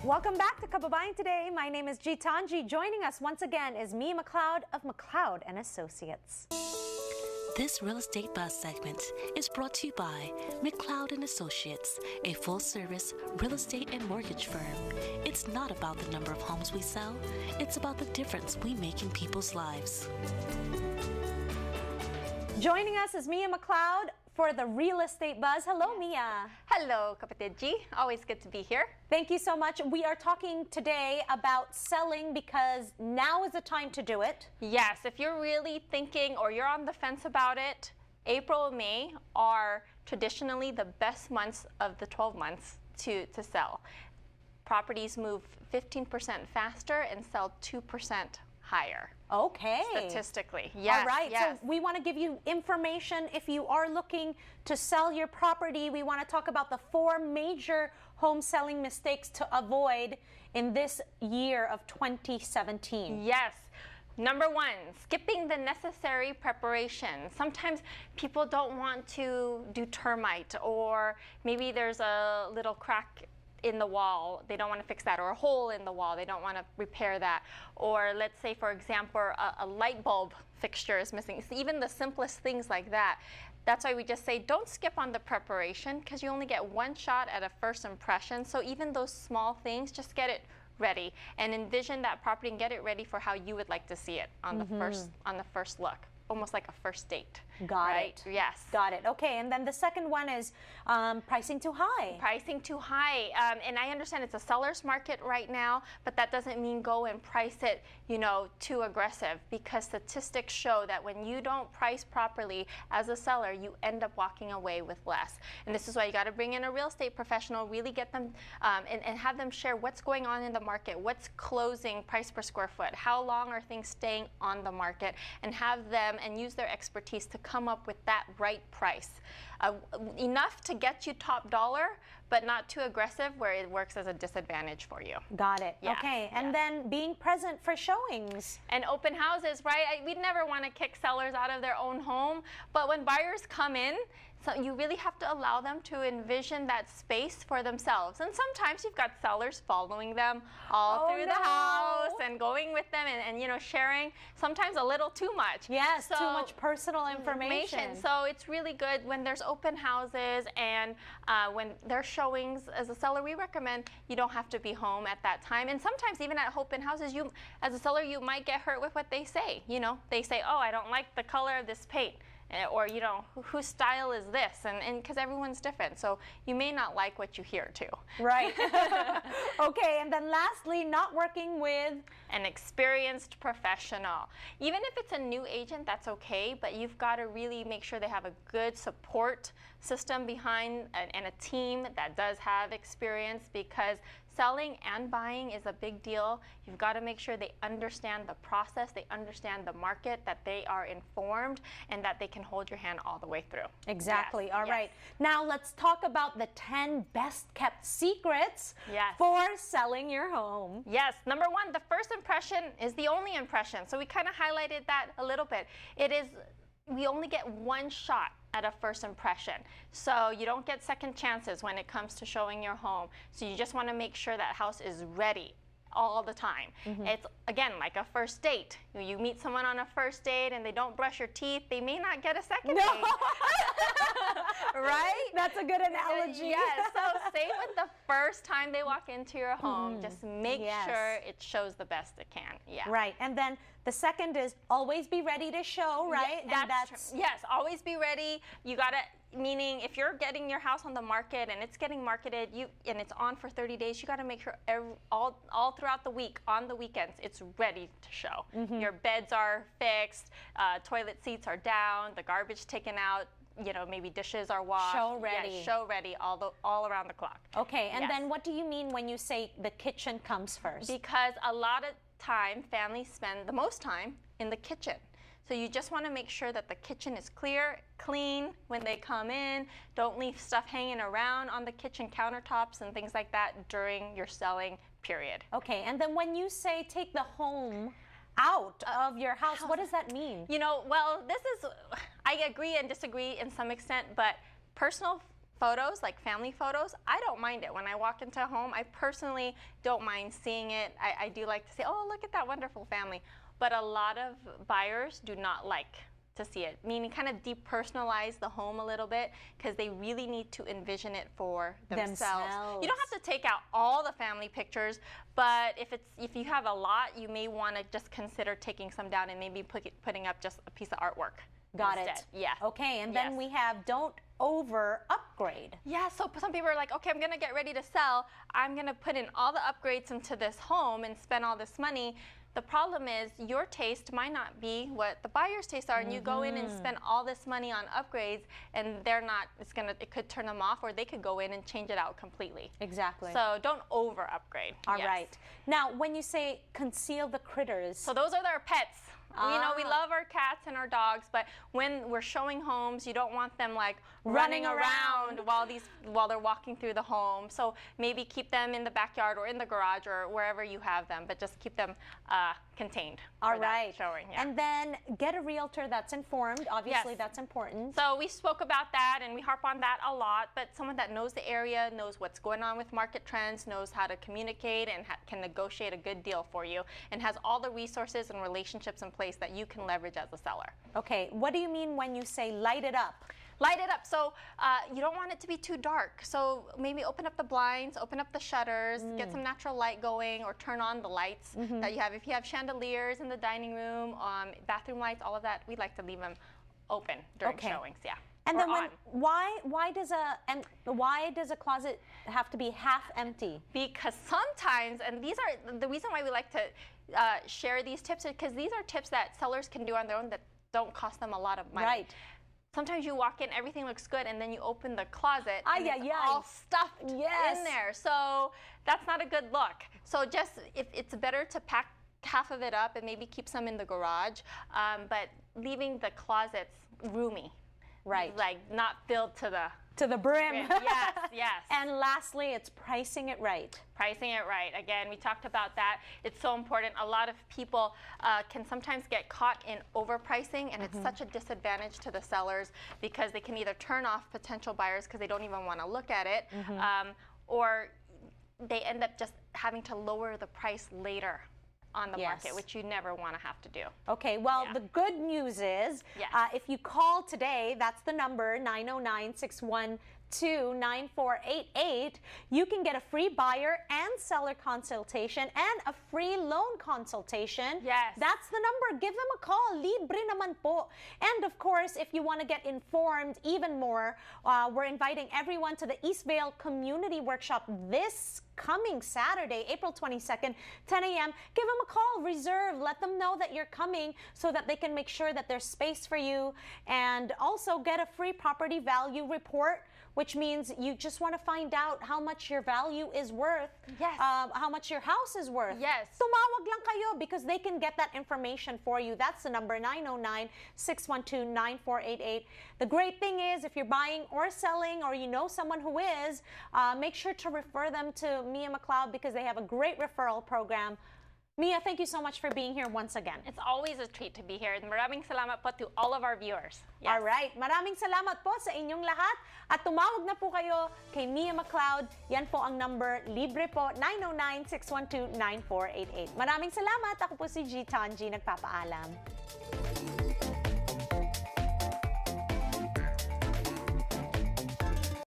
Welcome back to Kababayan Today. My name is Gitanji. Joining us once again is me, McLeod of McLeod and Associates. This real estate buzz segment is brought to you by McLeod and Associates, a full-service real estate and mortgage firm. It's not about the number of homes we sell, it's about the difference we make in people's lives. Joining us is Mia McLeod for the Real Estate Buzz. Hello, Mia. Hello, Kapatid G. Always good to be here. Thank you so much. We are talking today about selling because now is the time to do it. Yes, if you're really thinking or you're on the fence about it, April and May are traditionally the best months of the 12 months to sell. Properties move 15% faster and sell 2% higher. Okay. Statistically, yes. All right, yes. So we want to give you information. If you are looking to sell your property, we want to talk about the 4 major home selling mistakes to avoid in this year of 2017. Yes. Number 1, skipping the necessary preparation. Sometimes people don't want to do termite, or maybe there's a little crack in the wall, they don't want to fix that, or a hole in the wall, they don't want to repair that. Or let's say, for example, a light bulb fixture is missing. So even the simplest things like that. That's why we just say don't skip on the preparation, because you only get one shot at a first impression. So even those small things, just get it ready and envision that property and get it ready for how you would like to see it on the first look. Almost like a first date. Got it. Yes. Got it. Okay, and then the second one is pricing too high. Pricing too high. And I understand it's a seller's market right now, but that doesn't mean go and price it, you know, too aggressive, because statistics show that when you don't price properly as a seller, you end up walking away with less. And this is why you got to bring in a real estate professional, really get them and have them share what's going on in the market, what's closing price per square foot, how long are things staying on the market, and have them and use their expertise to come up with that right price. Enough to get you top dollar, but not too aggressive where it works as a disadvantage for you. Got it. Yes. Okay, and then being present for showings. And open houses, right? We'd never want to kick sellers out of their own home, but when buyers come in, so you really have to allow them to envision that space for themselves. And sometimes you've got sellers following them all through the house and going with them and you know, sharing sometimes a little too much. Yes, so, too much personal information. So it's really good when there's open houses and when there's showings. As a seller, we recommend you don't have to be home at that time. And sometimes even at open houses, you, as a seller, you might get hurt with what they say. You know, they say, oh, I don't like the color of this paint. Or, you know, whose style is this? And because everyone's different. So you may not like what you hear too. Right. Okay, and then lastly, not working with an experienced professional. Even if it's a new agent, that's okay, but you've got to really make sure they have a good support system behind and a team that does have experience, because selling and buying is a big deal. You've got to make sure they understand the process, they understand the market, that they are informed, and that they can hold your hand all the way through. Exactly. Yes. All right. Now let's talk about the 10 best kept secrets for selling your home. Yes. Number 1, the first impression is the only impression. So we kind of highlighted that a little bit. It is, we only get one shot at a first impression. So you don't get second chances when it comes to showing your home. So you just want to make sure that house is ready all the time. It's, again, like a first date. You meet someone on a first date and they don't brush your teeth, they may not get a second date. Right? That's a good analogy. Yes, so same with the first time they walk into your home. Just make sure it shows the best it can. Yeah. Right, and then the second is always be ready to show, right? Yeah, that's yes, always be ready. You gotta, meaning if you're getting your house on the market and it's getting marketed, and it's on for 30 days, you gotta make sure all throughout the week, on the weekends, it's ready to show. Your beds are fixed, toilet seats are down, the garbage taken out, you know, maybe dishes are washed. Show ready. Yeah, show ready all around the clock. Okay, and then what do you mean when you say the kitchen comes first? Because a lot of time, families spend the most time in the kitchen. So you just want to make sure that the kitchen is clear, clean when they come in. Don't leave stuff hanging around on the kitchen countertops and things like that during your selling period. Okay, and then when you say take the home out of your house, what does that mean? You know, well, this is, I agree and disagree in some extent, but personal photos, like family photos, I don't mind it. When I walk into a home, I personally don't mind seeing it. I do like to say, oh, look at that wonderful family. But a lot of buyers do not like to see it, meaning kind of depersonalize the home a little bit because they really need to envision it for themselves. You don't have to take out all the family pictures, but if you have a lot, you may want to just consider taking some down and maybe putting up just a piece of artwork. Got instead. it. Yeah. Okay, and then we have don't over upgrade. Yeah, so some people are like, okay, I'm going to get ready to sell. I'm going to put in all the upgrades into this home and spend all this money. The problem is your taste might not be what the buyer's tastes are, and you go in and spend all this money on upgrades, and they're not. It could turn them off, or they could go in and change it out completely. Exactly. So don't over upgrade. All right. Now, when you say conceal the critters, so those are their pets. You know, we love our cats and our dogs, but when we're showing homes, you don't want them like running around while they're walking through the home. So maybe keep them in the backyard or in the garage or wherever you have them, but just keep them contained. All right. Showing. Yeah. And then get a realtor that's informed. Obviously, that's important. So we spoke about that, and we harp on that a lot, but someone that knows the area, knows what's going on with market trends, knows how to communicate and can negotiate a good deal for you, and has all the resources and relationships in place that you can leverage as a seller. Okay, what do you mean when you say light it up? Light it up. So you don't want it to be too dark. So maybe open up the blinds, open up the shutters, get some natural light going, or turn on the lights that you have. If you have chandeliers in the dining room, bathroom lights, all of that, we like to leave them open during showings. Yeah. And then why does a closet have to be half empty? Because sometimes, and these are the reason why we like to share these tips, is because these are tips that sellers can do on their own that don't cost them a lot of money. Right. Sometimes you walk in, everything looks good, and then you open the closet, and it's all stuffed in there. So that's not a good look. So just, if it's better to pack half of it up and maybe keep some in the garage, but leaving the closets roomy. Right. Like not filled to the brim. Yes, yes. And lastly, it's pricing it right. Pricing it right. Again, we talked about that. It's so important. A lot of people can sometimes get caught in overpricing, and it's such a disadvantage to the sellers because they can either turn off potential buyers because they don't even want to look at it, or they end up just having to lower the price later on the market, which you never want to have to do. Okay, well, the good news is if you call today, that's the number, 909-612-9488, you can get a free buyer and seller consultation and a free loan consultation. Yes. That's the number. Give them a call. Libre naman po. And of course, if you want to get informed even more, we're inviting everyone to the Eastvale Community Workshop this coming Saturday, April 22nd, 10 a.m. Give them a call, reserve, let them know that you're coming so that they can make sure that there's space for you, and also get a free property value report, which means you just want to find out how much your value is worth, how much your house is worth. Yes. Tumawag lang kayo because they can get that information for you. That's the number, 909-612-9488. The great thing is, if you're buying or selling, or you know someone who is, make sure to refer them to Mia McLeod because they have a great referral program. Mia, thank you so much for being here once again. It's always a treat to be here. Maraming salamat po to all of our viewers. Yes. All right. Maraming salamat po sa inyong lahat. At tumawag na po kayo kay Mia McLeod. Yan po ang number. Libre po, 909-612-9488. Maraming salamat. Ako po si G. Tanji. Nagpapaalam.